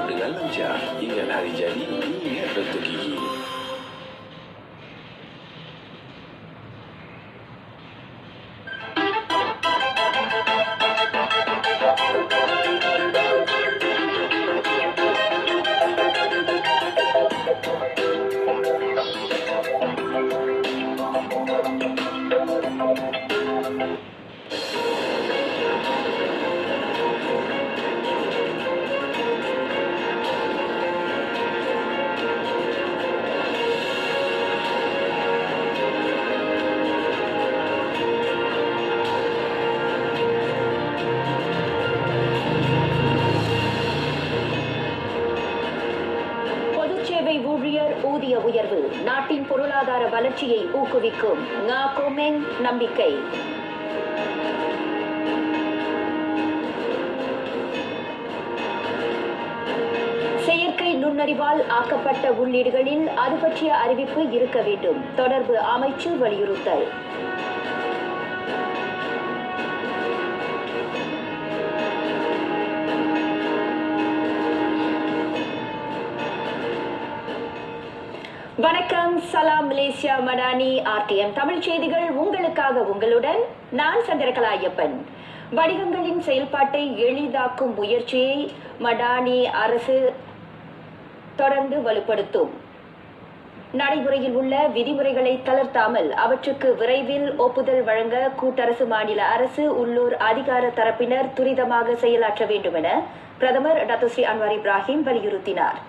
dengan lancar. Ingat hari jadi, ingat Dr. Gigi. சேவை ஊழியர் ஊதிய உயர்வு நாட்டின் பொருளாதார வளர்ச்சியை ஊக்குவிக்கும் நம்பிக்கை. செயற்கை நுண்ணறிவால் ஆக்கப்பட்ட உள்ளீடுகளில் அது பற்றிய அறிவிப்பு இருக்க வேண்டும். தொடர்பு அமைச்சு வலியுறுத்தல். வணக்கம், சலாம் மலேசியா மடானி RTM தமிழ் செய்திகள் உங்களுக்காக. உங்களுடன் நான் சந்திரகலா ஐயப்பன். வணிகங்களின் செயல்பாட்டை எளிதாக்கும் முயற்சியை மடானி அரசு தொடர்ந்து வலுப்படுத்தும். நடைமுறையில் உள்ள விதிமுறைகளை தளர்த்தாமல் அவற்றுக்கு விரைவில் ஒப்புதல் வழங்க கூட்டரசு, மாநில அரசு, உள்ளூர் அதிகார தரப்பினர் துரிதமாக செயலாற்ற வேண்டும் என பிரதமர் டாக்டர் ஸ்ரீ அன்வார் இப்ராஹிம் வலியுறுத்தினார்.